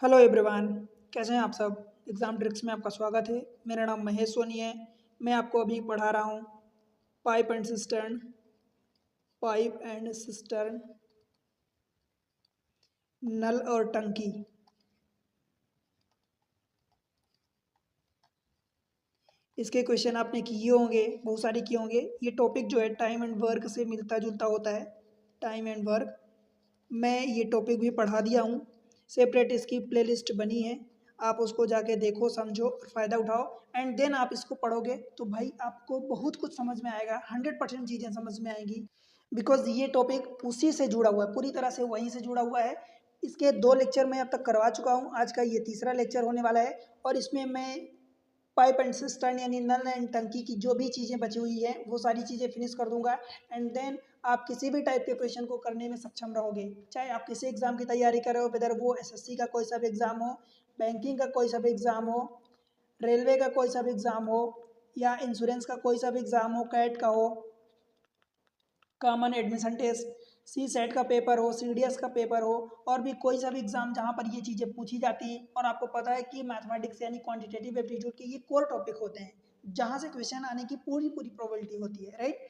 Hello everyone. कैसे हैं आप सब। एग्ज़ाम ट्रिक्स में आपका स्वागत है। मेरा नाम महेश सोनी है। मैं आपको अभी पढ़ा रहा हूँ पाइप एंड सिस्टर्न, नल और टंकी। इसके क्वेश्चन आपने किए होंगे, बहुत सारे किए होंगे। ये टॉपिक जो है टाइम एंड वर्क से मिलता जुलता होता है। टाइम एंड वर्क मैं ये टॉपिक भी पढ़ा दिया हूँ। सेपरेट इसकी प्लेलिस्ट बनी है, आप उसको जाके देखो, समझो और फ़ायदा उठाओ। एंड देन आप इसको पढ़ोगे तो भाई आपको बहुत कुछ समझ में आएगा, 100% चीज़ें समझ में आएंगी। बिकॉज ये टॉपिक उसी से जुड़ा हुआ है, पूरी तरह से वहीं से जुड़ा हुआ है। इसके 2 लेक्चर मैं अब तक करवा चुका हूँ, आज का ये तीसरा लेक्चर होने वाला है। और इसमें मैं पाइप एंड सिस्टर्न यानी नल एंड टंकी की जो भी चीज़ें बची हुई हैं वो सारी चीज़ें फिनिश कर दूंगा। एंड देन आप किसी भी टाइप के क्वेश्चन को करने में सक्षम रहोगे, चाहे आप किसी एग्जाम की तैयारी कर रहे हो, वेदर वो एसएससी का कोई सा भी एग्जाम हो, बैंकिंग का कोई सा भी एग्जाम हो, रेलवे का कोई सा भी एग्जाम हो, या इंश्योरेंस का कोई सा भी एग्जाम हो, कैट का हो, कॉमन एडमिशन टेस्ट, सी सेट का पेपर हो, सीडीएस का पेपर हो, और भी कोई सा भी एग्जाम जहाँ पर ये चीज़ें पूछी जाती हैं। और आपको पता है कि मैथमेटिक्स यानी क्वांटिटेटिव एप्टीट्यूड के ये कोर टॉपिक होते हैं जहाँ से क्वेश्चन आने की पूरी पूरी प्रोबेबिलिटी होती है, राइट।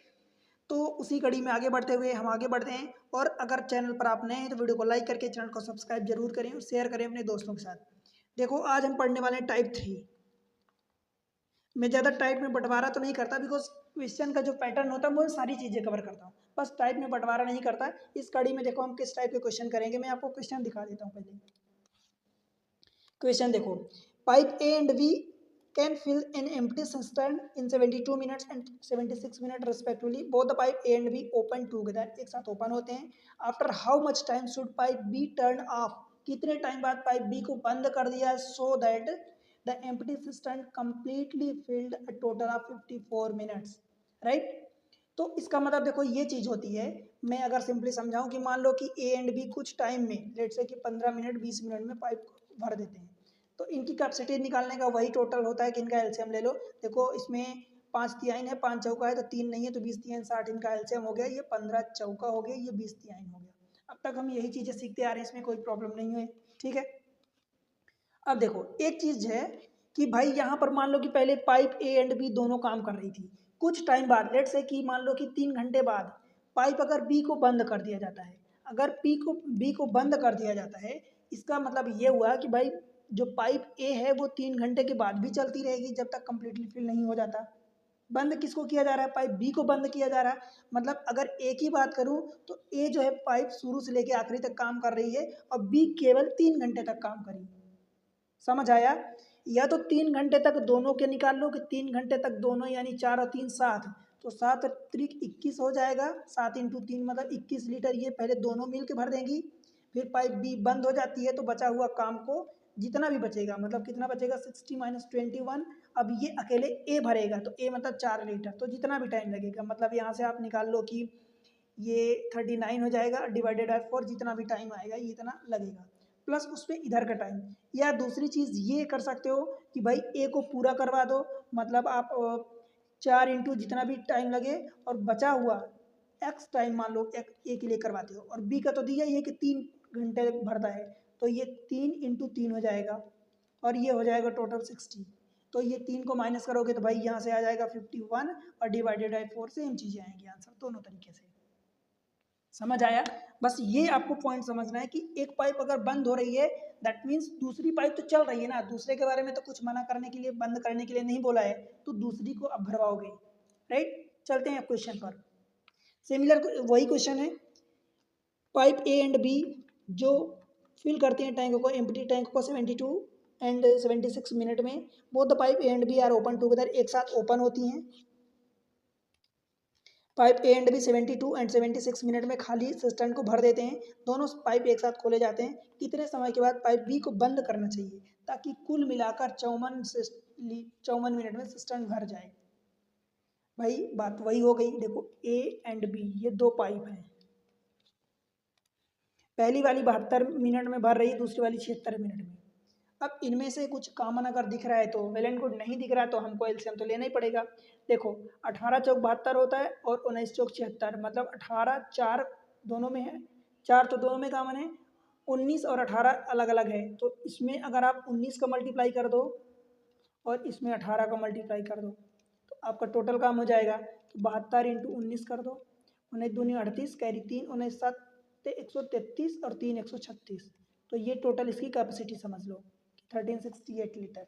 तो उसी कड़ी में आगे बढ़ते हुए हम आगे बढ़ते हैं। और अगर चैनल पर आप नए हैं तो वीडियो को लाइक करके चैनल को सब्सक्राइब जरूर करें और शेयर करें अपने दोस्तों के साथ। देखो आज हम पढ़ने वाले हैं टाइप 3। मैं ज़्यादा टाइप में बंटवारा तो नहीं करता, बिकॉज क्वेश्चन का जो पैटर्न होता है वो सारी चीज़ें कवर करता हूँ, बस टाइप में बंटवारा नहीं करता। इस कड़ी में देखो हम किस टाइप के क्वेश्चन करेंगे, मैं आपको क्वेश्चन दिखा देता हूँ पहले। क्वेश्चन देखो, pipe A and B can fill an empty cistern in 72 minutes and 76 minutes respectively. Both the pipe A and B open together. एक साथ ओपन होते हैं. After how much time should pipe B turn off? कितने time बाद pipe B को बंद कर दिया so that the empty cistern completely filled a total of 54 minutes. Right? तो इसका मतलब देखो ये चीज़ होती है, मैं अगर सिंपली समझाऊं कि मान लो कि ए एंड बी कुछ टाइम में, लेट से कि 15 मिनट 20 मिनट में पाइप भर देते हैं, तो इनकी कैपेसिटी निकालने का वही टोटल होता है कि इनका एलसीएम ले लो। देखो इसमें 5 तिहाई है, 5 चौका है तो 3 नहीं है, तो 20 तिहाई 60, इनका एलसीएम हो गया, ये 15 चौका हो गया, ये 20 तिहाई हो गया। अब तक हम यही चीज़ें सीखते आ रहे हैं, इसमें कोई प्रॉब्लम नहीं हुई, ठीक है। अब देखो एक चीज़ है कि भाई यहाँ पर मान लो कि पहले पाइप ए एंड बी दोनों काम कर रही थी, कुछ टाइम बाद, लेट से कि मान लो कि 3 घंटे बाद पाइप अगर बी को बंद कर दिया जाता है, अगर बी को बंद कर दिया जाता है, इसका मतलब ये हुआ कि भाई जो पाइप ए है वो 3 घंटे के बाद भी चलती रहेगी जब तक कंप्लीटली फिल नहीं हो जाता। बंद किसको किया जा रहा है? पाइप बी को बंद किया जा रहा है। मतलब अगर ए की बात करूं तो ए जो है पाइप शुरू से लेकर आखिरी तक काम कर रही है और बी केवल 3 घंटे तक काम करी। समझ आया? या तो 3 घंटे तक दोनों के निकाल लो कि 3 घंटे तक दोनों, यानी 4 और 3 7, तो 7 और 3 21 हो जाएगा। 7 × 3 मतलब 21 लीटर ये पहले दोनों मिल के भर देंगी। फिर पाइप बी बंद हो जाती है तो बचा हुआ काम को जितना भी बचेगा, मतलब कितना बचेगा, 60 - 21। अब ये अकेले ए भरेगा तो ए मतलब 4 लीटर, तो जितना भी टाइम लगेगा, मतलब यहाँ से आप निकाल लो कि ये 39 हो जाएगा, डिवाइडेड बाय 4, जितना भी टाइम आएगा ये इतना लगेगा, प्लस उस पर इधर का टाइम। या दूसरी चीज़ ये कर सकते हो कि भाई ए को पूरा करवा दो, मतलब आप 4 जितना भी टाइम लगे और बचा हुआ एक्स टाइम मान लो ए के लिए करवाते हो, और बी का तो दिया ही है कि 3 घंटे भरता है, तो ये 3 × 3 हो जाएगा और ये हो जाएगा टोटल 60। तो ये 3 को माइनस करोगे तो भाई यहाँ से आ जाएगा 51 और डिवाइडेड बाई 4, सेम चीज़ें आएंगी आंसर दोनों तरीके से। समझ आया? बस ये आपको पॉइंट समझना है कि एक पाइप अगर बंद हो रही है दैट मीन्स दूसरी पाइप तो चल रही है ना, दूसरे के बारे में तो कुछ मना करने के लिए, बंद करने के लिए नहीं बोला है, तो दूसरी को अब भरवाओगे, राइट। चलते हैं क्वेश्चन पर। सिमिलर वही क्वेश्चन है, पाइप ए एंड बी जो फिल करते हैं टैंक को, एम्प्टी टैंक को 72 एंड 76 मिनट में, both the pipe A and B are open together, एक साथ ओपन होती हैं। Pipe A and B 72 and 76 minute में खाली सिस्टर्न को भर देते हैं। दोनों पाइप एक साथ खोले जाते हैं। कितने समय के बाद पाइप बी को बंद करना चाहिए ताकि कुल मिलाकर 54 मिनट में सिस्टर्न भर जाए? भाई बात वही हो गई। देखो ए एंड बी ये दो पाइप हैं, पहली वाली 72 मिनट में भर रही है, दूसरी वाली 76 मिनट में। अब इनमें से कुछ कॉमन अगर दिख रहा है तो वेल एंड गुड, नहीं दिख रहा है तो हमको एलसीएम तो लेना ही पड़ेगा। देखो 18 चौक 72 होता है और 19 चौक 76, मतलब 18 4 दोनों में है, 4 तो दोनों में कॉमन है 19 और 18 अलग अलग है, तो इसमें अगर आप 19 का मल्टीप्लाई कर दो और इसमें 18 का मल्टीप्लाई कर दो तो आपका टोटल काम हो जाएगा। तो 72 इंटू 19 कर दो, 19 दूनी 38, कैरी 3, 19 7 133 और 3 136। तो ये टोटल इसकी कैपेसिटी समझ लो 1368 लीटर।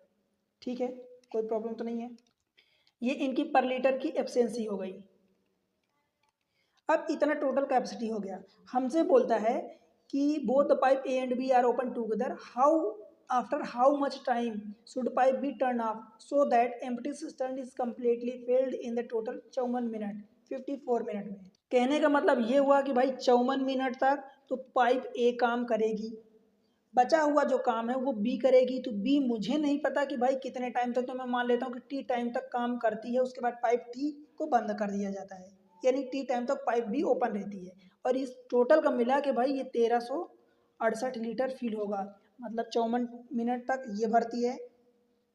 ठीक है, कोई प्रॉब्लम तो नहीं है। ये इनकी पर लीटर की एफिशिएंसी हो गई। अब इतना टोटल कैपेसिटी हो गया। हमसे बोलता है कि both the pipe A and B are open together, how after how much time should pipe B turn off so that empty system is completely filled in the total 54 minute 54 minute में। कहने का मतलब ये हुआ कि भाई 54 minute तक तो पाइप ए काम करेगी, बचा हुआ जो काम है वो बी करेगी। तो बी मुझे नहीं पता कि भाई कितने टाइम तक, तो मैं मान लेता हूँ कि टी टाइम तक काम करती है, उसके बाद पाइप टी को बंद कर दिया जाता है, यानी टी टाइम तक पाइप भी ओपन रहती है। और इस टोटल का मिला के भाई ये 1368 लीटर फिल होगा, मतलब 54 मिनट तक ये भरती है।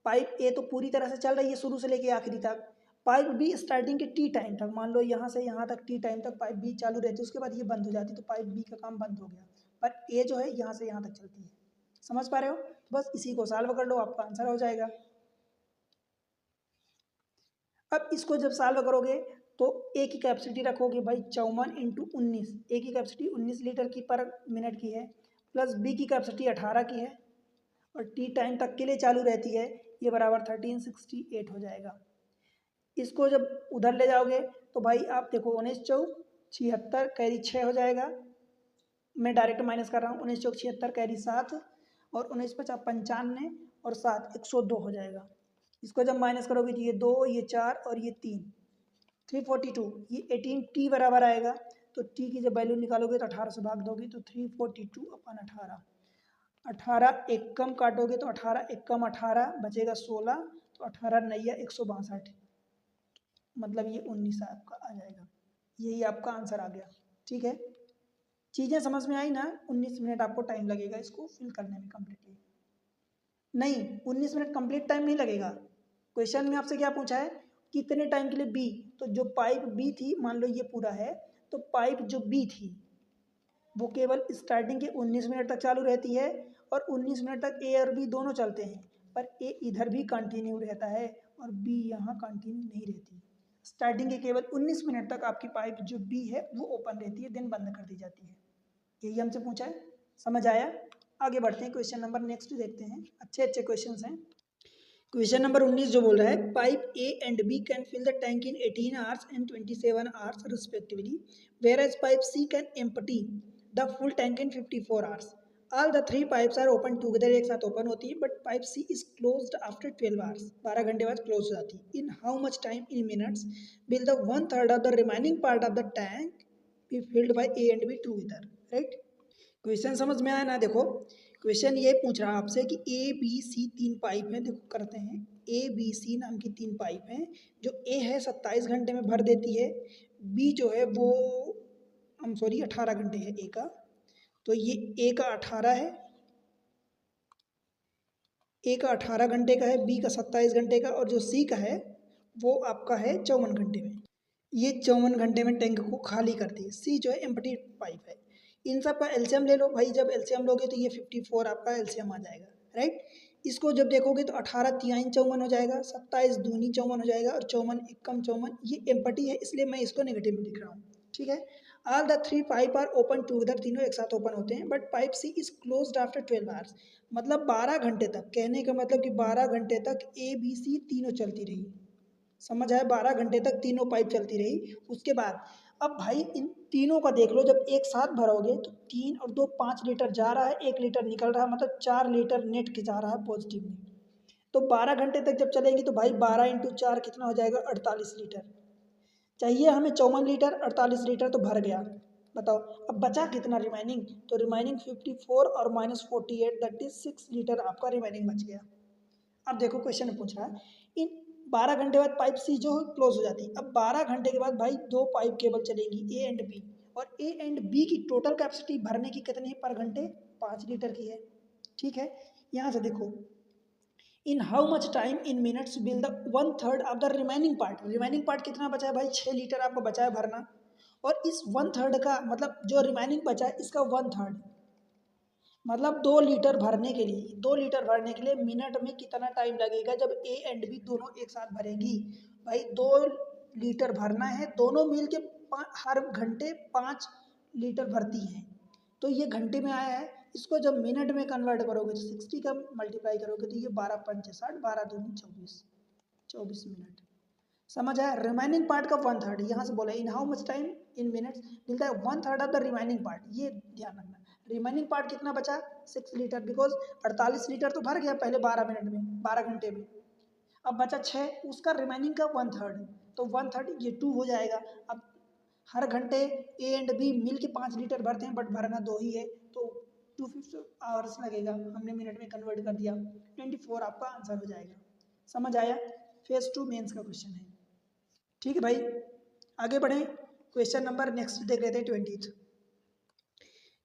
पाइप ए तो पूरी तरह से चल रही है शुरू से लेके आखिरी तक, पाइप बी स्टार्टिंग के टी टाइम तक, मान लो यहाँ से यहाँ तक टी टाइम तक पाइप बी चालू रहती है, उसके बाद ये बंद हो जाती है, तो पाइप बी का काम बंद हो गया। पर ए जो है यहाँ से यहाँ तक चलती है। समझ पा रहे हो? बस इसी को सॉल्व कर लो, आपका आंसर हो जाएगा। अब इसको जब सॉल्व करोगे तो ए की कैपेसिटी रखोगे भाई 54 इंटू 19, ए की कैपेसिटी 19 लीटर की पर मिनट की है, प्लस बी की कैपेसिटी 18 की है और टी टाइम तक के लिए चालू रहती है, ये बराबर 1368 हो जाएगा। इसको जब उधर ले जाओगे तो भाई आप देखो 19 चौक 76 कैरी 6 हो जाएगा, मैं डायरेक्ट माइनस कर रहा हूँ, 19 चौक 76 कैरी 7 और 19 पचास 95 और 7 102 हो जाएगा। इसको जब माइनस करोगे तो ये 2 ये 4 और ये 3 342, ये 18 टी बराबर आएगा। तो टी की जब वैल्यू निकालोगे तो 18 से भाग दोगे तो 342 अपन 18, 18 एक कम काटोगे तो 18 एक कम 18 बचेगा 16, तो 18 नैया 162, मतलब ये 19 आपका आ जाएगा। यही आपका आंसर आ गया। ठीक है, चीज़ें समझ में आई ना? 19 मिनट आपको टाइम लगेगा इसको फिल करने में कम्प्लीटली। नहीं, 19 मिनट कंप्लीट टाइम नहीं लगेगा। क्वेश्चन में आपसे क्या पूछा है, कितने टाइम के लिए बी, तो जो पाइप बी थी, मान लो ये पूरा है, तो पाइप जो बी थी वो केवल स्टार्टिंग के 19 मिनट तक चालू रहती है और 19 मिनट तक ए और बी दोनों चलते हैं, पर ए इधर भी कंटिन्यू रहता है और बी यहाँ कंटिन्यू नहीं रहती। स्टार्टिंग के केवल 19 मिनट तक आपकी पाइप जो बी है वो ओपन रहती है, देन बंद कर दी जाती है। यही हमसे पूछा है, समझ आया? आगे बढ़ते हैं, क्वेश्चन नंबर नेक्स्ट देखते हैं। अच्छे अच्छे क्वेश्चन हैं। क्वेश्चन नंबर 19 जो बोल रहा है, pipe A and B can fill the tank in 18 hours and 27 hours respectively, whereas pipe C can empty the full tank in 54 hours. All the three pipes are open together, एक साथ open होती है, but pipe C is closed after 12 hours, 12 घंटे बाद close हो जाती है। In how much time in minutes will the 1/3 of the remaining part of the tank be filled by A and be together, right? Question समझ में आया ना? देखो क्वेश्चन ये पूछ रहा है आपसे कि ए बी सी तीन पाइप हैं। देखो करते हैं, ए बी सी नाम की तीन पाइप हैं। जो ए है 27 घंटे में भर देती है, बी जो है वो 18 घंटे है ए का, तो ये ए का 18 है, ए का 18 घंटे का है, बी का 27 घंटे का, और जो सी का है वो आपका है 54 घंटे में। ये 54 घंटे में टैंक को खाली करती है। सी जो है एम्प्टी पाइप है। इन सब का एलसीएम ले लो भाई, जब एलसीएम लोगे तो ये 54 आपका एलसीएम आ जाएगा, राइट? इसको जब देखोगे तो 18 तिहाई 54 हो जाएगा, 27 दूनी 54 हो जाएगा और 54 एकम 54, ये एम्प्टी है इसलिए मैं इसको नेगेटिव में लिख रहा हूँ। ठीक है, all the three pipe are open together, तीनों एक साथ ओपन होते हैं, but pipe C is closed after 12 hours, मतलब 12 घंटे तक। कहने का मतलब कि 12 घंटे तक ए बी सी तीनों चलती रही। समझ आया? 12 घंटे तक तीनों पाइप चलती रही। उसके बाद अब भाई इन तीनों का देख लो, जब एक साथ भरोगे तो 3 और 2 5 लीटर जा रहा है, 1 लीटर निकल रहा है, मतलब 4 लीटर नेट के जा रहा है पॉजिटिवली। तो 12 घंटे तक जब चलेंगी तो भाई 12 इंटू 4 कितना हो जाएगा? 48 लीटर। चाहिए हमें 54 लीटर, 48 लीटर तो भर गया। बताओ अब बचा कितना रिमाइनिंग? तो रिमाइनिंग 54 और -48 दैट इज 6 लीटर आपका रिमाइनिंग बच गया। अब देखो क्वेश्चन में पूछ रहा है, इन 12 घंटे बाद पाइप सी जो है क्लोज हो जाती है। अब 12 घंटे के बाद भाई दो पाइप केवल चलेंगी, ए एंड बी, और ए एंड बी की टोटल कैपेसिटी भरने की कितनी है पर घंटे? 5 लीटर की है। ठीक है, यहाँ से देखो, इन how much time in minutes will the 1/3 of the remaining part, remaining part कितना बचा है भाई? 6 लीटर आपको बचा है भरना, और इस 1/3 का मतलब जो रिमेनिंग बचा है इसका 1/3 मतलब 2 लीटर भरने के लिए, 2 लीटर भरने के लिए मिनट में कितना टाइम लगेगा जब ए एंड बी दोनों एक साथ भरेंगी। भाई 2 लीटर भरना है, दोनों मिल के हर घंटे 5 लीटर भरती हैं, तो ये घंटे में आया है। इसको जब मिनट में कन्वर्ट करोगे तो 60 का मल्टीप्लाई करोगे तो ये 12×5 = 60, 12×2 = 24 मिनट। समझ आया। रिमाइनिंग पार्ट का 1/3 यहाँ से बोला इन how much time in minutes मिलता है 1/3 ऑफ द रिमाइनिंग पार्ट। ये ध्यान रखना, रिमाइनिंग पार्ट कितना बचा 6 लीटर, बिकॉज 48 लीटर तो भर गया पहले 12 मिनट में, 12 घंटे में। अब बचा 6, उसका रिमाइनिंग का 1/3, तो 1/3 ये 2 हो जाएगा। अब हर घंटे ए एंड बी मिल के 5 लीटर भरते हैं, बट भरना 2 ही है, तो 250 आवर्स लगेगा। हमने मिनट में कन्वर्ट कर दिया, 24 आपका आंसर हो जाएगा। समझ आया। फेज 2 मेंस का क्वेश्चन है। ठीक है भाई, आगे बढ़ें। क्वेश्चन नंबर नेक्स्ट देख लेते हैं 20th।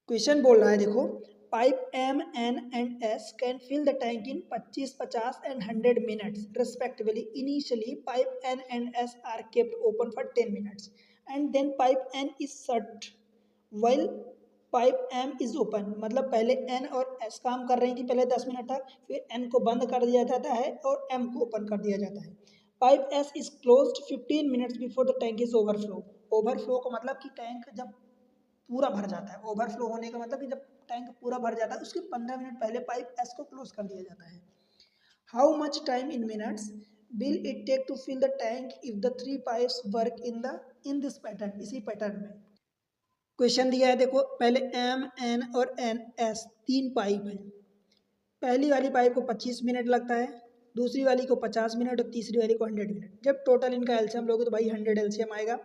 क्वेश्चन बोल रहा है देखो, pipe M N and S can fill the tank in 25, 50 and 100 minutes respectively. Initially pipe N and S are kept open for 10 minutes and then pipe N is shut while pipe M is open. मतलब पहले N और S काम कर रही थी पहले 10 minute तक, फिर एन को बंद कर दिया जाता है और एम को ओपन कर दिया जाता है। Pipe S is closed 15 minutes before the tank is overflow. Overflow का मतलब कि टैंक जब पूरा भर जाता है, ओवरफ्लो होने का मतलब कि जब टैंक पूरा भर जाता है उसके 15 मिनट पहले पाइप एस को क्लोज कर दिया जाता है। How much time in minutes will it take to fill the tank if the 3 pipes work in this pattern. इसी पैटर्न में क्वेश्चन दिया है देखो, पहले एम एन और एन एस 3 पाइप हैं। पहली वाली पाइप को 25 मिनट लगता है, दूसरी वाली को 50 मिनट और तीसरी वाली को 100 मिनट। जब टोटल इनका एलसीएम लोगे तो भाई 100 एलसीएम आएगा।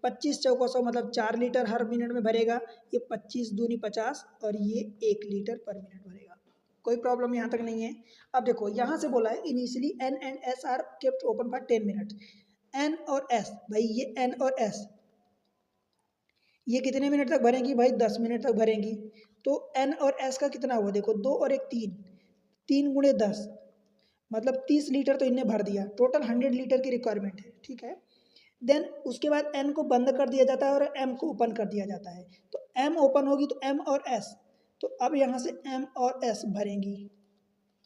25 चौका 100 मतलब 4 लीटर हर मिनट में भरेगा। ये 25 दूनी 50 और ये 1 लीटर पर मिनट भरेगा। कोई प्रॉब्लम यहाँ तक नहीं है। अब देखो यहाँ से बोला है initially N and S are kept open for 10 minute. N और एस, भाई ये एन और एस ये कितने मिनट तक भरेंगी भाई 10 मिनट तक भरेंगी। तो एन और एस का कितना हुआ देखो, 2 और 1 3, 3 × 10 मतलब 30 लीटर तो इनने भर दिया। टोटल 100 लीटर की रिक्वायरमेंट है, ठीक है। देन उसके बाद एन को बंद कर दिया जाता है और एम को ओपन कर दिया जाता है। तो एम ओपन होगी तो एम और एस, तो अब यहाँ से एम और एस भरेंगी।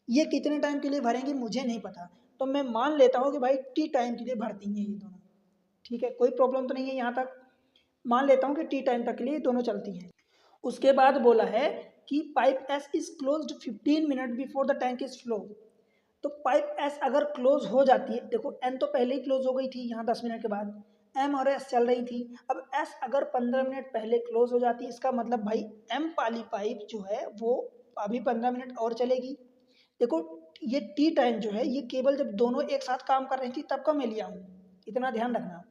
ये कितने टाइम के लिए भरेंगी मुझे नहीं पता, तो मैं मान लेता हूँ कि भाई टी टाइम के लिए भरती हैं ये दोनों। ठीक है, कोई प्रॉब्लम तो नहीं है यहाँ तक। मान लेता हूँ कि टी टाइम तक के लिए दोनों चलती हैं। उसके बाद बोला है कि pipe S is closed 15 minute before the tank is flow. तो पाइप एस अगर क्लोज हो जाती है, देखो एन तो पहले ही क्लोज हो गई थी यहाँ 10 मिनट के बाद, एम और एस चल रही थी। अब एस अगर 15 मिनट पहले क्लोज हो जाती है, इसका मतलब भाई एम वाली पाइप जो है वो अभी 15 मिनट और चलेगी। देखो ये टी टाइम जो है ये केवल जब दोनों एक साथ काम कर रही थी तब का मैं लिया हूँ, इतना ध्यान रखना।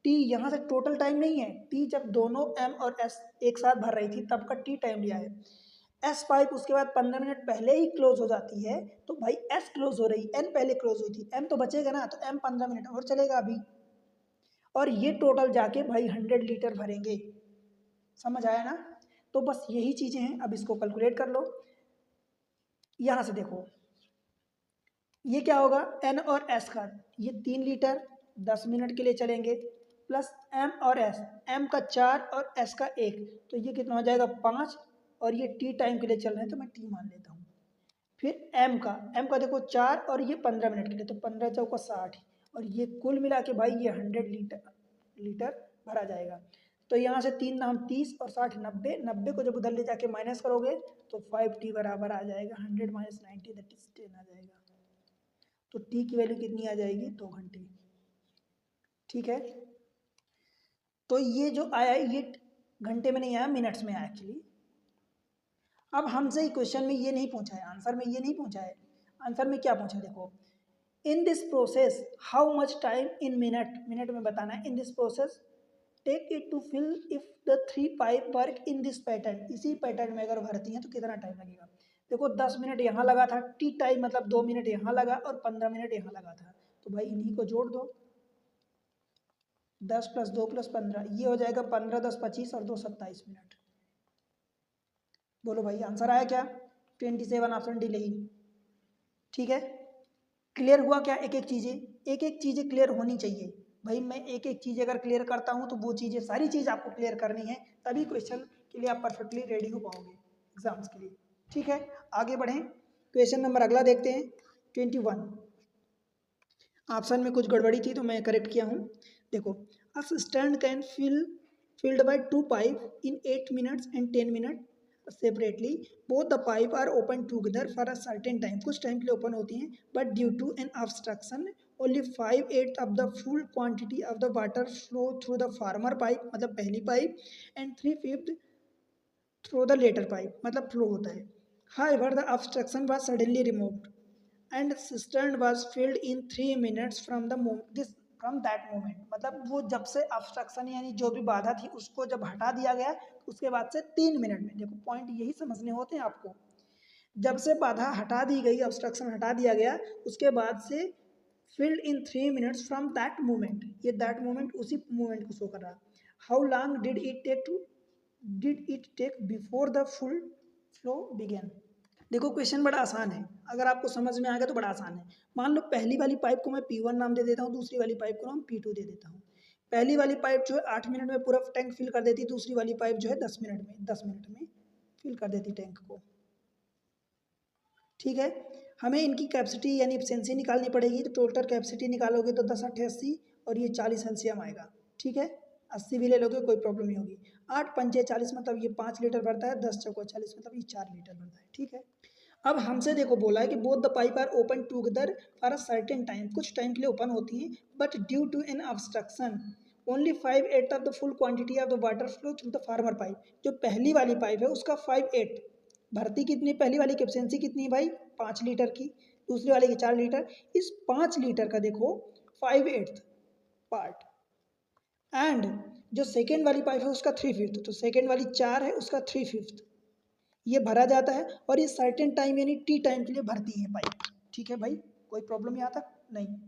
टी यहाँ से टोटल टाइम नहीं है, टी जब दोनों एम और एस एक साथ भर रही थी तब का टी टाइम लिया है। एस पाइप उसके बाद 15 मिनट पहले ही क्लोज हो जाती है, तो भाई एस क्लोज हो रही, एन पहले क्लोज हुई थी, एम तो बचेगा ना, तो एम 15 मिनट और चलेगा अभी। और ये टोटल जाके भाई 100 लीटर भरेंगे। समझ आया ना। तो बस यही चीज़ें हैं, अब इसको कैलकुलेट कर लो। यहाँ से देखो ये क्या होगा, एन और एस का ये 3 लीटर 10 मिनट के लिए चलेंगे, प्लस एम और एस, एम का 4 और एस का 1, तो ये कितना हो जाएगा 5। और ये टी टाइम के लिए चल रहे हैं तो मैं टी मान लेता हूँ। फिर एम का देखो 4 और ये 15 मिनट के लिए, तो 15 चौका 60, और ये कुल मिला के भाई ये 100 लीटर भरा जाएगा। तो यहाँ से 3 नाम 30 और 60 90, 90 को जब उधर ले जाके माइनस करोगे तो 5t बराबर आ जाएगा 100 - 90 दैट इज 10 आ जाएगा। तो टी की वैल्यू कितनी आ जाएगी 2 घंटे। ठीक है, तो ये जो आया ये घंटे में नहीं आया, मिनट्स में आया एक्चुअली। अब हमसे क्वेश्चन में ये नहीं पूछा है, आंसर में ये नहीं पूछा है। आंसर में क्या पूछा देखो, in this process how much time in minute में बताना है। In this process take it to fill if the 3 pipe work in this pattern. इसी पैटर्न में अगर भरती हैं तो कितना टाइम लगेगा। देखो 10 मिनट यहाँ लगा था, टी टाइम मतलब 2 मिनट यहाँ लगा और 15 मिनट यहाँ लगा था, तो भाई इन्हीं को जोड़ दो। 10 + 2 + 15 ये हो जाएगा 15 10 25 और 2 27 मिनट। बोलो भाई आंसर आया क्या, 27 ऑप्शन डी नहीं। ठीक है, क्लियर हुआ क्या, एक एक चीज़ें क्लियर होनी चाहिए। भाई मैं एक एक चीज़ अगर क्लियर करता हूँ तो वो चीज़ें सारी चीज़ आपको क्लियर करनी है, तभी क्वेश्चन के लिए आप परफेक्टली रेडी हो पाओगे एग्जाम्स के लिए। ठीक है, आगे बढ़ें। क्वेश्चन नंबर अगला देखते हैं 21। ऑप्शन में कुछ गड़बड़ी थी तो मैं करेक्ट किया हूँ। देखो, a cistern can filled by two pipe in 8 minutes and 10 minutes separately. Both the pipe are open together for a certain time. कुछ टाइम के लिए ओपन होती हैं, but due to an obstruction only 5/8 of the full quantity of the water flow through the former pipe, मतलब पहली pipe, and 3/5 through the later pipe, मतलब flow होता है। However, the obstruction was suddenly removed and cistern was filled in 3 minutes from that moment। मतलब वो जब से obstruction यानी जो भी बाधा थी उसको जब हटा दिया गया उसके बाद से 3 मिनट में, देखो पॉइंट यही समझने होते हैं आपको, जब से बाधा हटा दी गई, ऑब्स्ट्रक्शन हटा दिया गया, उसके बाद से filled in 3 minutes from that moment, ये दैट मोमेंट उसी मोमेंट को शो कर रहा। How long did it take before the full flow begin. देखो क्वेश्चन बड़ा आसान है, अगर आपको समझ में आ गया तो बड़ा आसान है। मान लो पहली वाली पाइप को मैं P1 नाम दे देता हूँ, दूसरी वाली पाइप को नाम P2 दे देता हूँ। पहली वाली पाइप जो है 8 मिनट में पूरा टैंक फिल कर देती, दूसरी वाली पाइप जो है 10 मिनट में फिल कर देती टैंक को। ठीक है, हमें इनकी कैपेसिटी यानी एफिशिएंसी निकालनी पड़ेगी, तो टोटल कैपेसिटी निकालोगे तो 10 8 80 और ये 40 एलसीएम आएगा। ठीक है, 80 भी ले लोगे कोई प्रॉब्लम नहीं होगी। 8 पंचे 40 मतलब ये 5 लीटर भरता है, 10 चौको 40 मतलब ये 4 लीटर भरता है। ठीक है, अब हमसे देखो बोला है कि both the pipe are open together for a certain time, कुछ टाइम के लिए ओपन होती हैं, but due to an obstruction only 5/8 of the full quantity of the water flow through the former pipe. जो पहली वाली पाइप है उसका 5/8 भरती कितनी, पहली वाली की एफिशिएंसी कितनी है भाई 5 लीटर की, दूसरी वाली की 4 लीटर। इस 5 लीटर का देखो 5/8 पार्ट, एंड जो सेकेंड वाली पाइप है उसका 3/5, तो सेकेंड वाली 4 है उसका 3/5 ये भरा जाता है, और ये सर्टेन टाइम यानी टी टाइम के लिए भरती है पाइप। ठीक है भाई, कोई प्रॉब्लम यहाँ तक नहीं।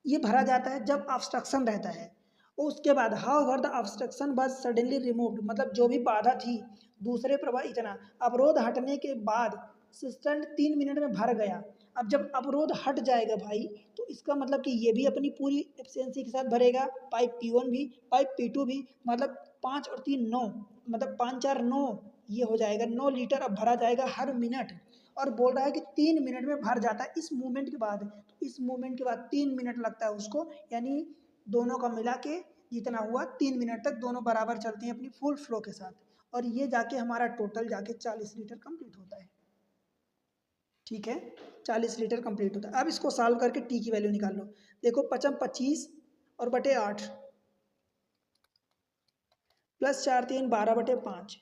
ये भरा जाता है जब ऑब्स्ट्रक्शन रहता है, और उसके बाद however the obstruction was suddenly removed, मतलब जो भी बाधा थी, दूसरे प्रवाह इतना अवरोध हटने के बाद सिस्टम 3 मिनट में भर गया। अब जब अवरोध हट जाएगा भाई, तो इसका मतलब कि ये भी अपनी पूरी एफिशिएंसी के साथ भरेगा, पाइप P1 भी पाइप P2 भी, मतलब 5 और 3 9, मतलब 5 4 9, ये हो जाएगा 9 लीटर अब भरा जाएगा हर मिनट। और बोल रहा है कि 3 मिनट में भर जाता है इस मूवमेंट के बाद, तो इस मूवमेंट के बाद 3 मिनट लगता है उसको, यानी दोनों का मिला के जितना हुआ 3 मिनट तक दोनों बराबर चलते हैं अपनी फुल फ्लो के साथ, और ये जाके हमारा टोटल जाके 40 लीटर कंप्लीट होता है। ठीक है, 40 लीटर कंप्लीट होता है। अब इसको सॉल्व करके टी की वैल्यू निकाल लो। देखो 5 25 और बटे 8 प्लस 4 3 12/5,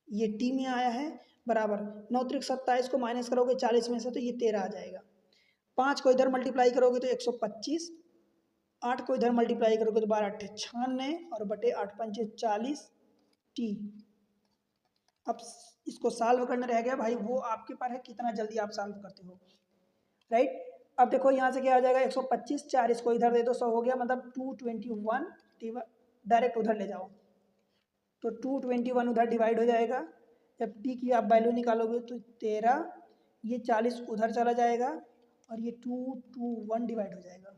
ये टी में आया है बराबर 9 3 27 को माइनस करोगे 40 में से तो ये 13 आ जाएगा। 5 को इधर मल्टीप्लाई करोगे तो 125, 8 को इधर मल्टीप्लाई करोगे तो 12 8 96 और बटे 8 पंचे 40 टी। अब इसको सॉल्व करना रह गया भाई, वो आपके पर है कितना जल्दी आप सॉल्व करते हो। राइट, अब देखो यहाँ से क्या आ जाएगा 125, 4 इसको इधर दे दो 100 हो गया, मतलब 221, डायरेक्ट उधर ले जाओ तो 221 उधर डिवाइड हो जाएगा। जब टी की आप वैल्यू निकालोगे तो 13, ये 40 उधर चला जाएगा और ये 221 डिवाइड हो जाएगा।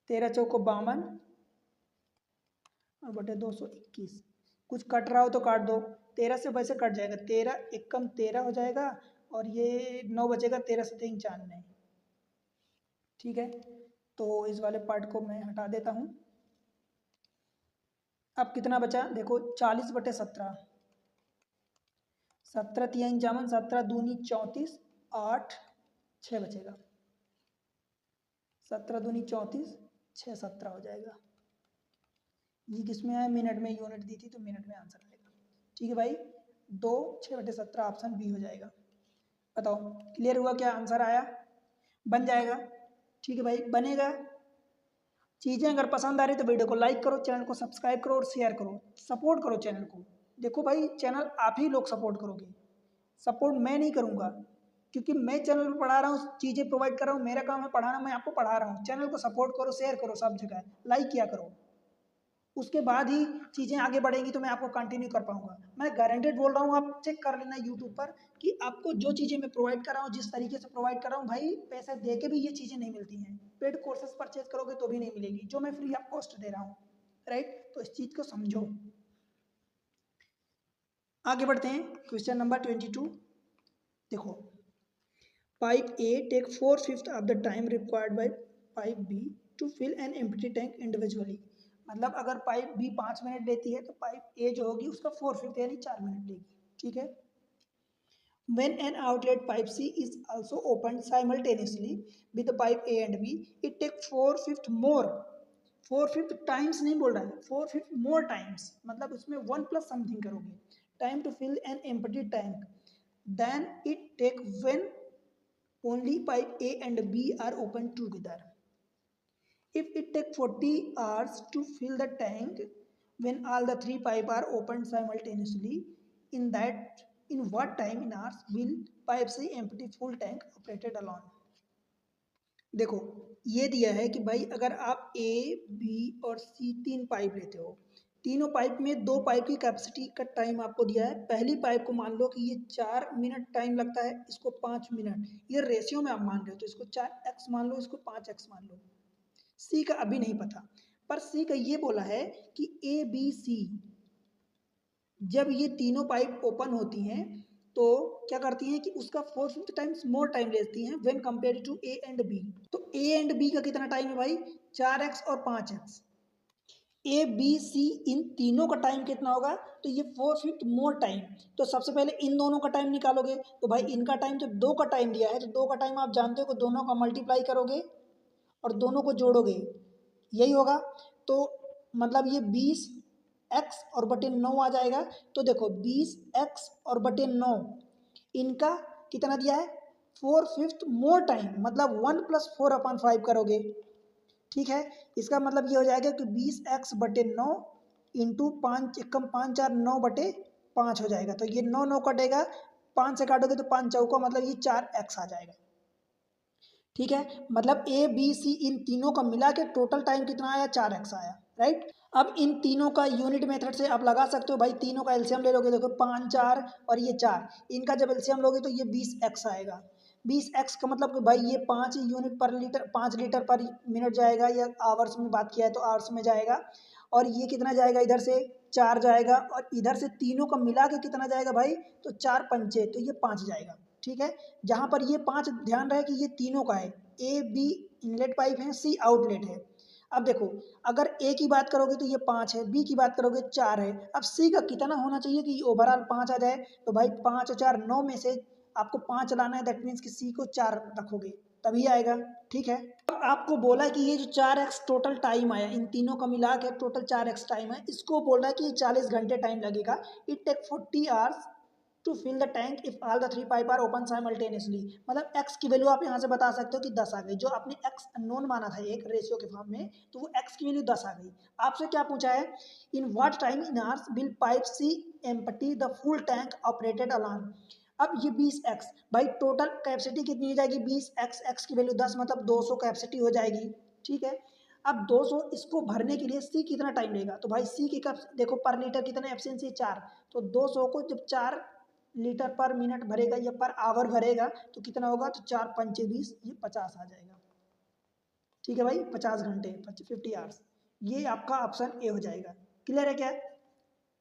13 चौको 52 और बटे 221, कुछ कट रहा हो तो काट दो, 13 से वैसे कट जाएगा, 13 एकम 13 हो जाएगा और ये 9 बचेगा, 13 से 3 94। ठीक है, तो इस वाले पार्ट को मैं हटा देता हूँ। अब कितना बचा देखो 40/17, 17 3 51, 17 दूनी 34, 8 6 बचेगा, 17 दूनी 34, 6 17 हो जाएगा। ये किसमें आया, मिनट में यूनिट दी थी तो मिनट में आंसर आएगा। ठीक है भाई, 2 6/17 ऑप्शन बी हो जाएगा। बताओ क्लियर हुआ, क्या आंसर आया, बन जाएगा। ठीक है भाई, बनेगा। चीज़ें अगर पसंद आ रही तो वीडियो को लाइक करो, चैनल को सब्सक्राइब करो और शेयर करो, सपोर्ट करो चैनल को। देखो भाई, चैनल आप ही लोग सपोर्ट करोगे, सपोर्ट मैं नहीं करूँगा, क्योंकि मैं चैनल पर पढ़ा रहा हूँ, चीज़ें प्रोवाइड कर रहा हूँ, मेरा काम है पढ़ाना, मैं आपको पढ़ा रहा हूँ। चैनल को सपोर्ट करो, शेयर करो, सब जगह लाइक किया करो, उसके बाद ही चीज़ें आगे बढ़ेंगी तो मैं आपको कंटिन्यू कर पाऊंगा। मैं गारंटेड बोल रहा हूँ, आप चेक कर लेना यूट्यूब पर कि आपको जो चीज़ें मैं प्रोवाइड कर रहा हूँ, जिस तरीके से प्रोवाइड कर रहा हूँ भाई, पैसे दे के भी ये चीज़ें नहीं मिलती हैं, पेड कोर्सेज परचेज करोगे तो भी नहीं मिलेगी जो मैं फ्री ऑफ कॉस्ट दे रहा हूँ। राइट, तो इस चीज़ को समझो। आगे बढ़ते हैं, क्वेश्चन नंबर 22। देखो, pipe A take 4/5 of the time required by pipe B to fill an empty tank individually. मतलब अगर पाइप बी 5 मिनट लेती है तो पाइप ए जो होगी उसका 4/5 यानी 4 मिनट लेगी। ठीक है। When an outlet pipe C is also opened simultaneously with the pipe A and B, it takes 4/5 more, 4/5 times नहीं बोल रहा है, 4/5 मोर टाइम्स, मतलब उसमें 1 प्लस समथिंग करोगे, time to fill an empty tank then it take when only pipe A and B are open together. If it take 40 hours to fill the tank when all the three pipes are opened simultaneously, in what time in hours will pipe C empty full tank operated alone? देखो, ये दिया है कि भाई अगर आप A B और सी 3 pipe लेते हो, तीनों पाइप में 2 पाइप की कैपेसिटी का टाइम आपको दिया है। पहली पाइप को मान लो कि ये 4 मिनट टाइम लगता है, इसको 5 मिनट, ये रेशियो में आप मान रहे हो तो इसको 4x मान लो, इसको 5x मान लो। सी का अभी नहीं पता, पर सी का ये बोला है कि ए बी सी जब ये तीनों पाइप ओपन होती हैं तो क्या करती हैं कि उसका 4/5 टाइम्स मोर टाइम लेती हैं when compare to A and B. तो ए एंड बी का कितना टाइम है भाई? 4x और 5x। ए बी सी इन तीनों का टाइम कितना होगा? तो ये 4/5 मोर टाइम। तो सबसे पहले इन दोनों का टाइम निकालोगे, तो भाई इनका टाइम जब 2 का टाइम दिया है तो 2 का टाइम आप जानते हो कि दोनों का मल्टीप्लाई करोगे और दोनों को जोड़ोगे, यही होगा। तो मतलब ये 20x और बटे 9 आ जाएगा। तो देखो 20x और बटे 9 इनका कितना दिया है? 4/5 मोर टाइम, मतलब 1+4/5 करोगे। ठीक है, इसका मतलब ये हो जाएगा कि 20x बटे 9 इंटू 5 एकम 5 4 9 बटे 5 हो जाएगा। तो ये 9 9 कटेगा, 5 से काटोगे तो 5 चौका, मतलब ये 4x आ जाएगा। ठीक है, मतलब ए बी सी इन तीनों का मिला के टोटल टाइम कितना आया? 4x आया, राइट। अब इन तीनों का यूनिट मेथड से आप लगा सकते हो भाई, तीनों का एलसीएम ले लोगे, देखो 5 4 और ये 4, इनका जब एलसीएम लोगे तो ये 20x आएगा। 20x का मतलब कि भाई ये 5 यूनिट पर लीटर, 5 लीटर पर मिनट जाएगा, या आवर्स में बात किया है तो आवर्स में जाएगा। और ये कितना जाएगा? इधर से 4 जाएगा और इधर से तीनों का मिला के कितना जाएगा भाई? तो 4 पंचे, तो ये 5 जाएगा। ठीक है, जहाँ पर ये 5 ध्यान रहे कि ये तीनों का है, ए बी इनलेट पाइप है, सी आउटलेट है। अब देखो, अगर ए की बात करोगे तो ये 5 है, बी की बात करोगे 4 है। अब सी का कितना होना चाहिए कि ओवरऑल 5 आ जाए? तो भाई 5 और 4 9 में से आपको 5 लाना है, दैट मीन्स कि सी को 4 रखोगे तभी आएगा। ठीक है, अब आपको बोला कि ये जो 4x टोटल टाइम आया, इन तीनों का मिला के टोटल 4x टाइम है, इसको बोल रहा है कि 40 घंटे टाइम लगेगा। It take 40 hours to fill the tank if all the 3 pipe are open simultaneously. मतलब x की वैल्यू आप यहाँ से बता सकते हो कि 10 आ गई, जो आपने x अननोन माना था एक रेशियो के फॉर्म में, तो वो x की वैल्यू 10 आ गई। आपसे क्या पूछा है? In what time in hours will pipe C empty the full tank operated alone. अब ये 20x, भाई टोटल कैपेसिटी कितनी हो जाएगी? 20x, x की वैल्यू 10, मतलब 200 कैपेसिटी हो जाएगी। ठीक है, अब 200 इसको भरने के लिए सी कितना टाइम लेगा? तो भाई सी की कप देखो पर लीटर कितना एफिशिएंसी? 4। तो 200 को जब 4 लीटर पर मिनट भरेगा या पर आवर भरेगा तो कितना होगा? तो 4 पंचे 20, ये 50 आ जाएगा। ठीक है भाई, 50 घंटे, 50 आवर्स, ये आपका ऑप्शन ए हो जाएगा। क्लियर है क्या?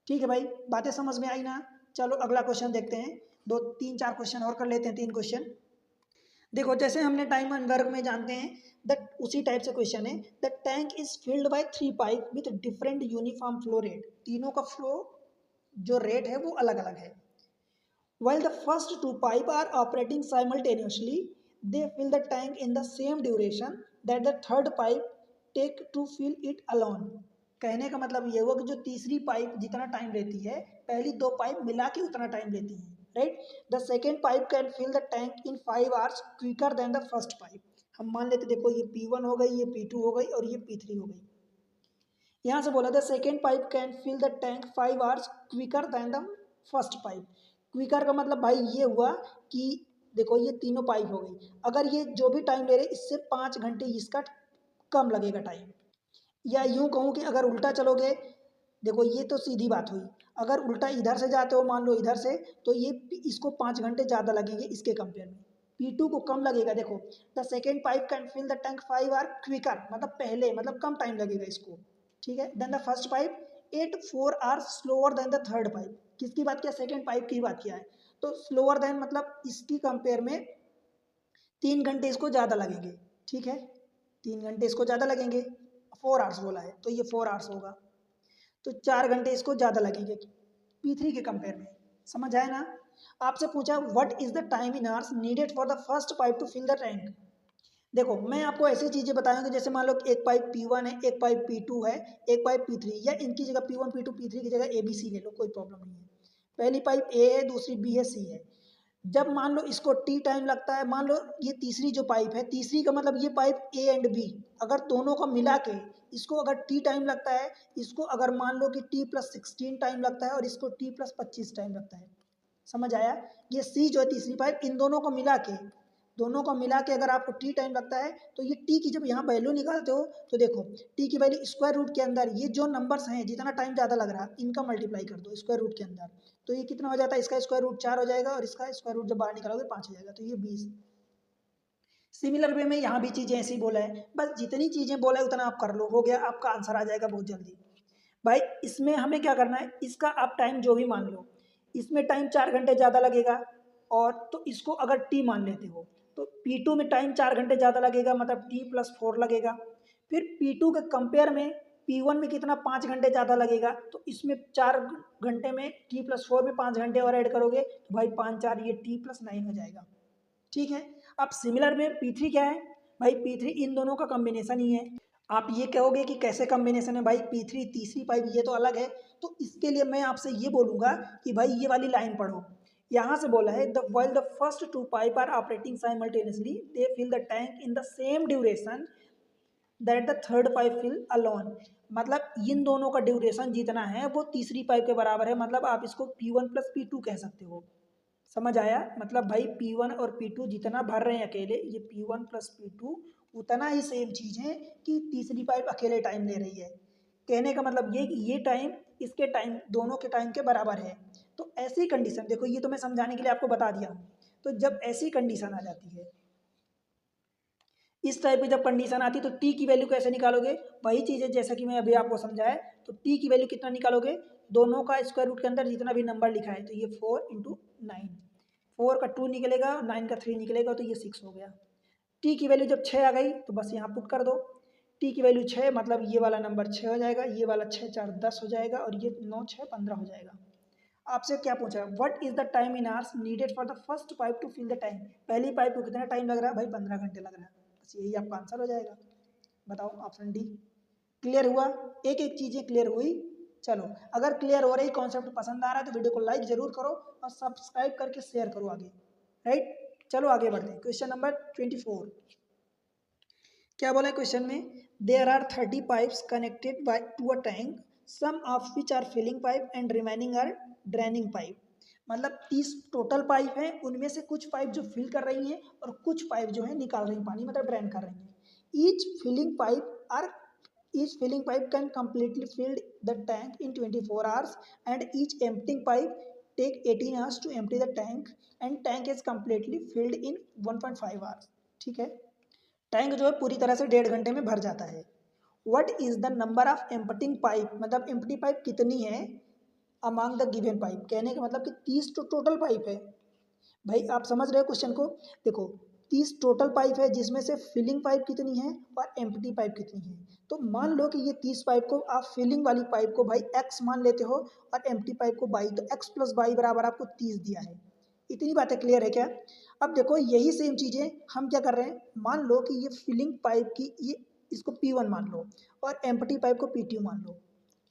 ठीक है भाई, बातें समझ में आई ना? चलो अगला क्वेश्चन देखते हैं, 2 3 4 क्वेश्चन और कर लेते हैं, 3 क्वेश्चन। देखो, जैसे हमने टाइम एंड वर्क में जानते हैं, दैट उसी टाइप से क्वेश्चन है। The tank is filled by 3 pipe with different uniform flow rate. तीनों का फ्लो जो रेट है वो अलग अलग है। While the first 2 pipes are operating simultaneously, they fill the tank in the same duration that the third pipe take to fill it alone. कहने का मतलब ये हुआ कि जो तीसरी पाइप जितना टाइम लेती है, पहली 2 पाइप मिला के उतना टाइम लेती हैं, right. The second pipe can fill the tank in 5 hours quicker than the first pipe. हम मान लेते, देखो ये P1 हो गई, ये P2 हो गई और ये P3 हो गई। यहाँ से बोला the second pipe can fill the tank 5 hours quicker than the first pipe. Quicker का मतलब भाई ये हुआ कि देखो ये तीनों पाइप हो गई, अगर ये जो भी टाइम ले रहे इससे 5 घंटे इसका कम लगेगा टाइम। या यूं कहूँ कि अगर उल्टा चलोगे, देखो ये तो सीधी बात हुई, अगर उल्टा इधर से जाते हो मान लो इधर से, तो ये इसको 5 घंटे ज़्यादा लगेंगे इसके कंपेयर में, P2 को कम लगेगा। देखो, the second pipe can fill the tank 5 hour quicker, मतलब पहले, मतलब कम टाइम लगेगा इसको। ठीक है, then the first pipe 4 hours slower than the third pipe. किसकी बात किया, सेकेंड पाइप की बात किया है। तो स्लोअर देन मतलब इसकी कंपेयर में 3 घंटे इसको ज़्यादा लगेंगे, ठीक है, 3 घंटे इसको ज़्यादा लगेंगे, 4 आवर्स बोला है तो ये 4 आवर्स होगा, तो 4 घंटे इसको ज़्यादा लगेंगे P3 के कंपेयर में। समझ आया ना। आपसे पूछा what is the time in hours needed for the first pipe to fill the tank. देखो मैं आपको ऐसी चीज़ें बताऊंगी जैसे मान लो कि एक पाइप P1 है, एक पाइप P2 है, एक पाइप P3, या इनकी जगह P1 P2 P3 की जगह ABC ले लो, कोई प्रॉब्लम नहीं है। पहली पाइप A है, दूसरी B है, C है। जब मान लो इसको T टाइम लगता है, मान लो ये तीसरी जो पाइप है, तीसरी का मतलब ये पाइप A एंड B, अगर दोनों को मिला के इसको अगर T टाइम लगता है, इसको अगर मान लो कि T+16 टाइम लगता है और इसको T+25 टाइम लगता है। समझ आया। ये C जो है तीसरी पाइप, इन दोनों को मिला के अगर आपको T टाइम लगता है तो ये T की जब यहाँ वैल्यू निकालते हो तो देखो T की वैल्यू स्क्वायर रूट के अंदर ये जो नंबर्स हैं जितना टाइम ज़्यादा लग रहा है इनका मल्टीप्लाई कर दो स्क्वायर रूट के अंदर, तो ये कितना हो जाता है, इसका स्क्वायर रूट 4 हो जाएगा और इसका स्क्वायर रूट जब बाहर निकालोगे 5 हो जाएगा, तो ये 20। सिमिलर वे में यहाँ भी चीज़ें ऐसी बोला है, बस जितनी चीज़ें बोला है उतना आप कर लो, हो गया, आपका आंसर आ जाएगा बहुत जल्दी। भाई इसमें हमें क्या करना है, इसका आप टाइम जो भी मान लो, इसमें टाइम 4 घंटे ज़्यादा लगेगा, और तो इसको अगर टी मान लेते हो तो P2 में टाइम 4 घंटे ज़्यादा लगेगा, मतलब T+4 लगेगा। फिर P2 के कंपेयर में P1 में कितना 5 घंटे ज़्यादा लगेगा, तो इसमें 4 घंटे में T+4 में 5 घंटे और ऐड करोगे तो भाई 5 4 ये T+9 हो जाएगा, ठीक है। अब सिमिलर में P3 क्या है, भाई P3 इन दोनों का कॉम्बिनेशन ही है। आप ये कहोगे कि कैसे कॉम्बिनेशन है भाई, P3 तीसरी पाइप ये तो अलग है, तो इसके लिए मैं आपसे ये बोलूँगा कि भाई ये वाली लाइन पढ़ो। यहाँ से बोला है the while the first two pipe are operating simultaneously they fill the tank in the same duration that the third pipe fill alone। मतलब इन दोनों का ड्यूरेशन जितना है वो तीसरी पाइप के बराबर है, मतलब आप इसको P1 + P2 कह सकते हो। समझ आया, मतलब भाई P1 और P2 जितना भर रहे हैं अकेले, ये P1 + P2 उतना ही सेम चीज़ है कि तीसरी पाइप अकेले टाइम ले रही है। कहने का मतलब ये कि ये टाइम इसके टाइम दोनों के टाइम के बराबर है। तो ऐसी कंडीशन देखो, ये तो मैं समझाने के लिए आपको बता दिया हूँ। तो जब ऐसी कंडीशन आ जाती है, इस टाइप की जब कंडीशन आती है तो टी की वैल्यू कैसे निकालोगे, वही चीज़ है जैसा कि मैं अभी आपको समझाया। तो टी की वैल्यू कितना निकालोगे, दोनों का स्क्वायर रूट के अंदर जितना भी नंबर लिखा है, तो ये 4 × 9, 4 का 2 निकलेगा, 9 का 3 निकलेगा, तो ये 6 हो गया। टी की वैल्यू जब 6 आ गई तो बस यहाँ पुट कर दो, टी की वैल्यू 6, मतलब ये वाला नंबर 6 हो जाएगा, ये वाला 6 4 10 हो जाएगा, और ये 9 6 15 हो जाएगा। आपसे क्या पूछा है, what is the time in hours needed for the first pipe to fill the tank. पहली पाइप को कितना टाइम लग रहा है भाई, 15 घंटे लग रहा है, बस यही आपका आंसर हो जाएगा। बताओ ऑप्शन डी। क्लियर हुआ, एक एक चीज़ें क्लियर हुई। चलो अगर क्लियर हो रही, कॉन्सेप्ट पसंद आ रहा है तो वीडियो को लाइक जरूर करो और सब्सक्राइब करके शेयर करो आगे, राइट। चलो आगे बढ़ते हैं, क्वेश्चन नंबर 24। क्या बोला है क्वेश्चन में, there are 30 pipes connected by to a tank, some of which are filling pipe and remaining are draining pipe. मतलब 30 टोटल पाइप हैं, उनमें से कुछ पाइप जो फिल कर रही हैं और कुछ पाइप जो है निकाल रही हैं पानी, मतलब ड्रेन कर रही हैं। Each filling pipe are each filling pipe can completely fill the tank in 24 hours and each emptying pipe take 18 hours to empty the tank and tank is completely filled in 1.5 hours। ठीक है, tank जो है पूरी तरह से 1.5 घंटे में भर जाता है। What is the number of emptying pipe, मतलब एम्प्टी पाइप कितनी है अमंग द गिवन पाइप। कहने का मतलब कि 30 तो टोटल पाइप है। भाई आप समझ रहे हो क्वेश्चन को, देखो 30 टोटल पाइप है जिसमें से फिलिंग पाइप कितनी है और एम्प्टी पाइप कितनी है। तो मान लो कि ये 30 पाइप को आप फिलिंग वाली पाइप को भाई x मान लेते हो और एम्प्टी पाइप को y, तो x + y बराबर आपको 30 दिया है। इतनी बातें क्लियर है क्या। अब देखो यही सेम चीज़ें हम क्या कर रहे हैं, मान लो कि ये फिलिंग पाइप की ये इसको P1 मान लो और एम्प्टी पाइप को P2 मान लो,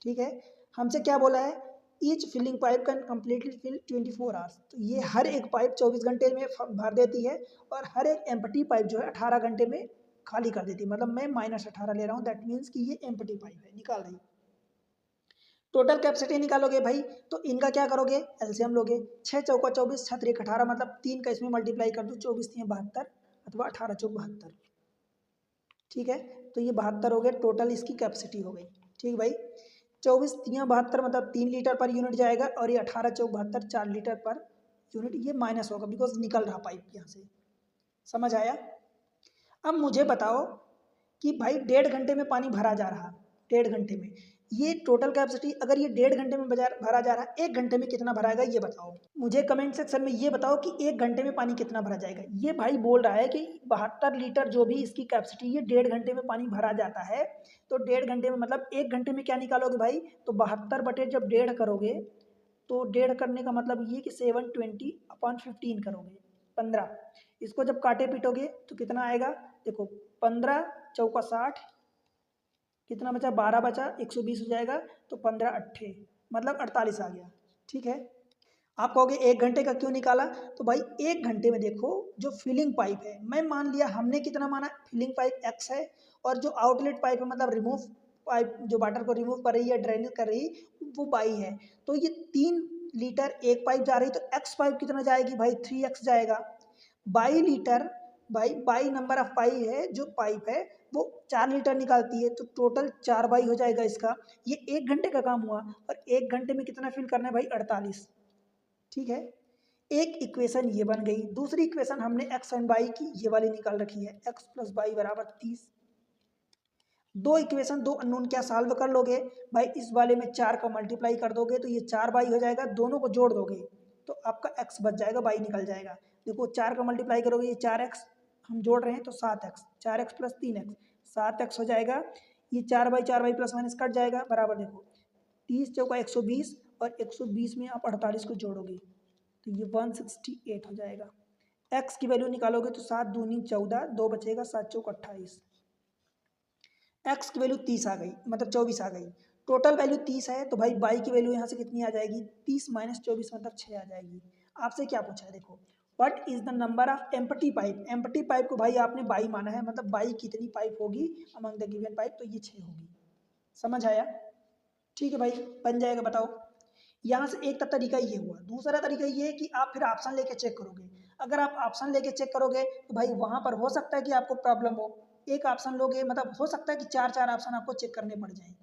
ठीक है। हमसे क्या बोला है, each filling pipe can completely fill 24 hours. तो ये हर एक पाइप 24 घंटे में भर देती है और हर एक एम्प्टी पाइप जो है 18 घंटे में खाली कर देती है। मतलब मैं -18 ले रहा हूँ, दैट मीन्स कि ये एम्प्टी पाइप है, निकाल रही। टोटल कैपेसिटी निकालोगे भाई, तो इनका क्या करोगे, एलसीएम लोगे। 6 चौका 24, 6 3 18, मतलब 3 का इसमें मल्टीप्लाई कर दो, 24 3 72 अथवा 18 चौक 72, ठीक है। तो ये 72 हो गए, टोटल इसकी कैपेसिटी हो गई। ठीक भाई, 24 3 72 मतलब 3 लीटर पर यूनिट जाएगा, और ये 18 चौक 72 4 लीटर पर यूनिट, ये माइनस होगा बिकॉज निकल रहा पाइप यहाँ से। समझ आया। अब मुझे बताओ कि भाई 1.5 घंटे में पानी भरा जा रहा, 1.5 घंटे में ये टोटल कैपेसिटी अगर ये 1.5 घंटे में भरा जा रहा है, 1 घंटे में कितना भराएगा ये बताओ मुझे। कमेंट सेक्शन में ये बताओ कि 1 घंटे में पानी कितना भरा जाएगा। ये भाई बोल रहा है कि 72 लीटर जो भी इसकी कैपेसिटी, ये 1.5 घंटे में पानी भरा जाता है। तो 1.5 घंटे में मतलब 1 घंटे में क्या निकालोगे भाई, तो 72 बटे जब 1.5 करोगे तो 1.5 करने का मतलब ये कि 720/15 करोगे, 15। इसको जब काटे पीटोगे तो कितना आएगा, देखो 15 चौका 60, कितना बचा, 12 बचा, 120 हो जाएगा। तो 15 अट्ठे मतलब 48 आ गया। ठीक है, आप कहोगे 1 घंटे का क्यों निकाला, तो भाई 1 घंटे में देखो जो फिलिंग पाइप है, मैं मान लिया हमने कितना माना, फिलिंग पाइप एक्स है, और जो आउटलेट पाइप है मतलब रिमूव पाइप जो वाटर को रिमूव कर रही है, ड्रेनेज कर रही वो बाई है। तो ये 3 लीटर एक पाइप जा रही, तो एक्स पाइप कितना जाएगी भाई, 3x जाएगा। बाई लीटर, भाई बाई नंबर ऑफ पाई है जो पाइप है वो 4 लीटर निकालती है, तो टोटल 4 बाई हो जाएगा इसका। ये 1 घंटे का काम हुआ, और 1 घंटे में कितना फिल करना है भाई, 48। ठीक है, एक इक्वेशन ये बन गई। दूसरी इक्वेशन हमने एक्स एंड बाई की ये वाली निकाल रखी है, एक्स प्लस बाई बराबर 30। दो इक्वेशन, दो अननोन क्या सॉल्व कर लोगे भाई, इस वाले में 4 का मल्टीप्लाई कर दोगे तो ये 4 बाई हो जाएगा, दोनों को जोड़ दोगे तो आपका एक्स बच जाएगा, बाई निकल जाएगा। देखो 4 का मल्टीप्लाई करोगे, ये 4x हम जोड़ रहे हैं तो 7x, 4x plus 3x 7x हो जाएगा। ये 4 बाई प्लस माइनस कट जाएगा, बराबर देखो 30 चौका 120, और 120 में आप 48 को जोड़ोगे तो ये 168 हो जाएगा। x की वैल्यू निकालोगे तो 7 दूनी 14, 2 बचेगा, 7 चौक 28। x की वैल्यू 30 आ गई, मतलब 24 आ गई। टोटल वैल्यू 30 है, तो भाई बाई की वैल्यू यहाँ से कितनी आ जाएगी, 30 माइनस 24 मतलब 6 आ जाएगी। आपसे क्या पूछा है, देखो what is the number of empty pipe. Empty pipe को भाई आपने बाई माना है, मतलब बाई कितनी पाइप होगी अमंग द गिवन पाइप, तो ये 6 होगी। समझ आया, ठीक है भाई, बन जाएगा। बताओ, यहाँ से एक तरीका ये हुआ। दूसरा तरीका ये है कि आप फिर ऑप्शन लेके चेक करोगे। अगर आप ऑप्शन लेके चेक करोगे तो भाई वहाँ पर हो सकता है कि आपको प्रॉब्लम हो। एक ऑप्शन लोगे मतलब हो सकता है कि 4 ऑप्शन आपको चेक करने पड़ जाए।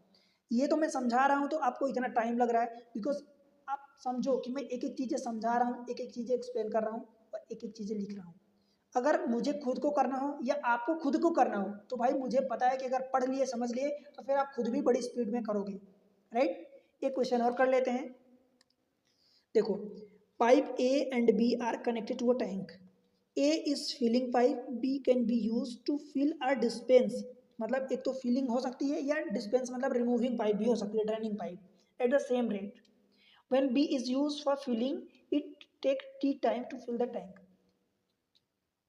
ये तो मैं समझा रहा हूँ तो आपको इतना टाइम लग रहा है, बिकॉज आप समझो कि मैं एक एक चीज़ें समझा रहा हूँ, एक एक चीज़ें एक्सप्लेन कर रहा हूँ, और एक एक चीज़ें लिख रहा हूँ। अगर मुझे खुद को करना हो या आपको खुद को करना हो तो भाई मुझे पता है कि अगर पढ़ लिए समझ लिए तो फिर आप खुद भी बड़ी स्पीड में करोगे, राइट। एक क्वेश्चन और कर लेते हैं। देखो, pipe A and B are connected to a tank. A is filling pipe, B can be use to fill a dispense. मतलब एक तो फिलिंग हो सकती है या डिस्पेंस मतलब रिमूविंग पाइप भी हो सकती है, draining pipe, at the same rate. When B is use for filling, it take T time to fill the tank.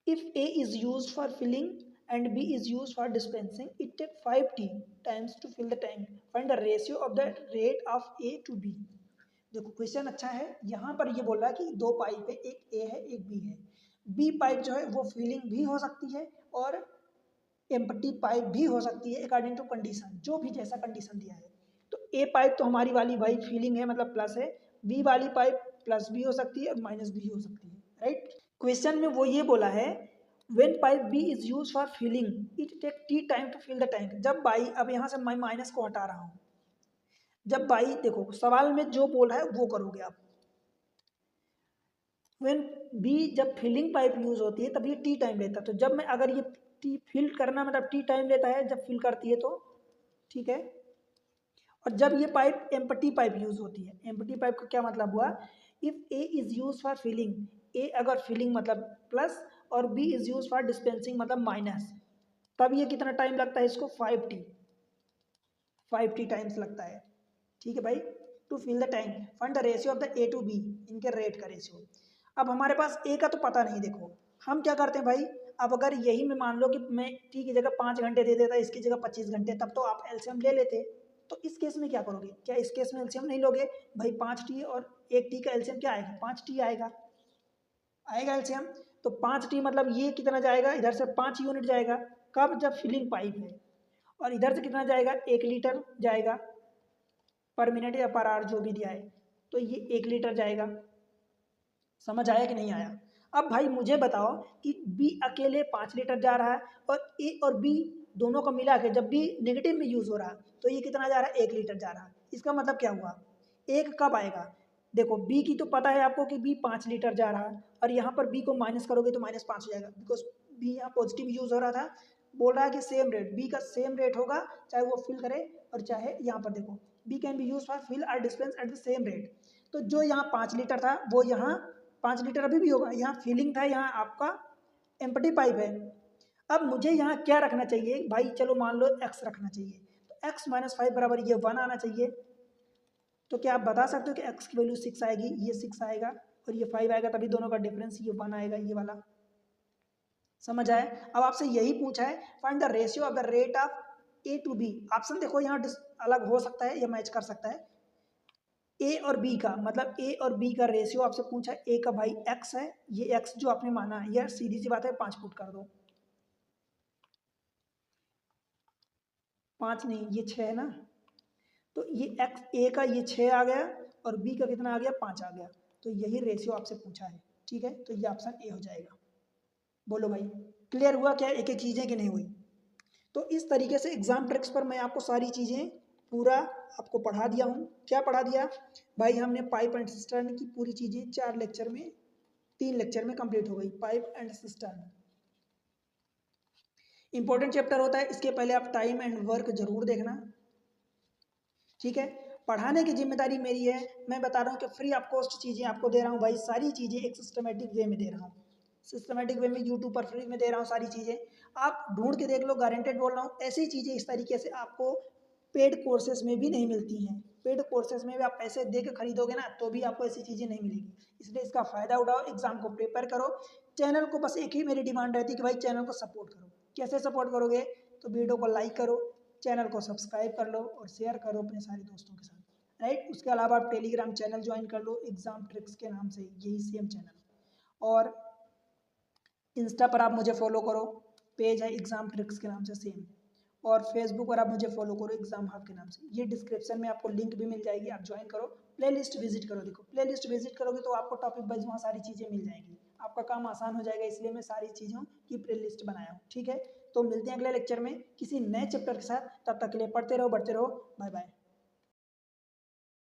If A is used for filling and B is used for dispensing, it takes 5t times to fill the tank. Find the ratio of the rate of A to B. देखो question अच्छा है। यहाँ पर ये बोल रहा है कि दो पाइप है, एक ए है एक बी है। बी पाइप जो है वो फिलिंग भी हो सकती है और एम्प्टी पाइप भी हो सकती है, अकॉर्डिंग टू कंडीशन, जो भी जैसा कंडीशन दिया है। तो ए पाइप तो हमारी वाली भाई फिलिंग है मतलब प्लस है, बी वाली पाइप प्लस भी हो सकती है और माइनस भी हो सकती है, राइट। क्वेश्चन में वो ये बोला है when pipe B is use for filling it take T time to fill the tank. जब बाई, अब यहाँ से मैं माइनस को हटा रहा हूँ, जब बाई, देखो सवाल में जो बोल रहा है वो करोगे आप। व्हेन बी जब फिलिंग पाइप यूज होती है तब ये टी टाइम लेता है, तो जब मैं अगर ये टी फिल करना मतलब टी टाइम लेता है जब फिल करती है तो, ठीक है। और जब ये पाइप एम्प्टी पाइप यूज होती है, एम्प्टी पाइप का क्या मतलब हुआ, if A is use for filling, A अगर फिलिंग मतलब प्लस और B is use for dispensing मतलब माइनस, तब ये कितना टाइम लगता है इसको, 5t टाइम्स लगता है, ठीक है भाई। To fill the tank, find the ratio of the A to B, इनके रेट का रेशियो। अब हमारे पास ए का तो पता नहीं, देखो हम क्या करते हैं भाई, अब अगर यही में मान लो कि मैं टी की जगह 5 घंटे दे देता, इसकी जगह 25 घंटे, तब तो आप एलसीएम ले लेते। तो इस केस में क्या करोगे, क्या इस केस में एलसीएम नहीं लोगे भाई, 5t और 1t का एलसीएम क्या आएगा, 5t आएगा, आएगा एलसीएम। तो 5t मतलब ये कितना जाएगा, इधर से 5 यूनिट जाएगा, कब, जब फिलिंग पाइप है। और इधर से कितना जाएगा, 1 लीटर जाएगा पर मिनट या पर आवर जो भी दिया है, तो ये 1 लीटर जाएगा। समझ आया कि नहीं आया। अब भाई मुझे बताओ कि बी अकेले 5 लीटर जा रहा है और ए और बी दोनों को मिला के जब भी नेगेटिव में यूज हो रहा है तो ये कितना जा रहा है, 1 लीटर जा रहा है। इसका मतलब क्या हुआ, एक कब आएगा, देखो बी की तो पता है आपको कि बी 5 लीटर जा रहा है, और यहाँ पर बी को माइनस करोगे तो -5 हो जाएगा, बिकॉज बी यहाँ पॉजिटिव यूज हो रहा था, बोल रहा है कि सेम रेट, बी का सेम रेट होगा चाहे वो फिल करे और चाहे यहाँ पर देखो B can be use for fill और dispense at the same rate. तो जो यहाँ 5 लीटर था वो यहाँ 5 लीटर अभी भी होगा, यहाँ फिलिंग था, यहाँ आपका एम्प्टी पाइप है। अब मुझे यहाँ क्या रखना चाहिए भाई, चलो मान लो एक्स रखना चाहिए, तो एक्स माइनस 5 बराबर ये 1 आना चाहिए। तो क्या आप बता सकते हो कि एक्स की वैल्यू 6 आएगी, ये 6 आएगा और ये 5 आएगा, तभी दोनों का डिफरेंस ये 1 आएगा, ये वाला। समझ आए? अब आपसे यही पूछा है find the ratio of the rate of A to B. Option देखो यहाँ अलग हो सकता है या मैच कर सकता है। ए और बी का मतलब ए और बी का रेशियो आपसे पूछा है, ए का भाई एक्स है, ये एक्स जो आपने माना है यार सीधी सी बात है 5 पुट कर दो, 5 नहीं ये 6 है ना, तो ये एक्स ए का ये 6 आ गया और बी का कितना आ गया 5 आ गया, तो यही रेशियो आपसे पूछा है। ठीक है, तो ये ऑप्शन ए हो जाएगा। बोलो भाई क्लियर हुआ क्या एक एक चीज़ें कि नहीं हुई? तो इस तरीके से एग्जाम ट्रिक्स पर मैं आपको सारी चीज़ें पूरा आपको पढ़ा दिया हूँ। क्या पढ़ा दिया भाई, हमने पाइप एंड सिस्टर्न की पूरी चीज़ें 4 लेक्चर में 3 लेक्चर में कंप्लीट हो गई। Pipe and cistern important chapter होता है, इसके पहले आप टाइम एंड वर्क जरूर देखना। ठीक है, पढ़ाने की जिम्मेदारी मेरी है, मैं बता रहा हूँ कि फ्री ऑफ कॉस्ट चीज़ें आपको दे रहा हूँ भाई, सारी चीज़ें एक सिस्टमेटिक वे में दे रहा हूँ, सिस्टमेटिक वे में यूट्यूब पर फ्री में दे रहा हूँ सारी चीज़ें, आप ढूंढ के देख लो, गारंटेड बोल रहा हूँ। ऐसी चीज़ें इस तरीके से आपको पेड कोर्सेज में भी नहीं मिलती हैं, पेड कोर्सेज में भी आप पैसे दे के खरीदोगे ना तो भी आपको ऐसी चीज़ें नहीं मिलेगी, इसलिए इसका फ़ायदा उठाओ, एग्जाम को प्रिपेयर करो। चैनल को बस एक ही मेरी डिमांड रहती है कि भाई चैनल को सपोर्ट करो। कैसे सपोर्ट करोगे? तो वीडियो को लाइक करो, चैनल को सब्सक्राइब कर लो और शेयर करो अपने सारे दोस्तों के साथ, राइट। उसके अलावा आप टेलीग्राम चैनल ज्वाइन कर लो एग्जाम ट्रिक्स के नाम से, यही सेम चैनल। और इंस्टा पर आप मुझे फॉलो करो, पेज है एग्जाम ट्रिक्स के नाम से सेम। और फेसबुक पर आप मुझे फॉलो करो एग्जाम हब के नाम से, ये डिस्क्रिप्शन में आपको लिंक भी मिल जाएगी, आप ज्वाइन करो। प्ले लिस्ट विजिट करो, देखो प्ले लिस्ट विजिट करोगे तो आपको टॉपिक वाइज वहाँ सारी चीज़ें मिल जाएंगी, आपका काम आसान हो जाएगा, इसलिए मैं सारी चीज़ों की प्ले लिस्ट बनाया हूँ। ठीक है, तो मिलते हैं अगले लेक्चर में किसी नए चैप्टर के साथ, तब तक के लिए पढ़ते रहो, बढ़ते रहो, बाय बाय।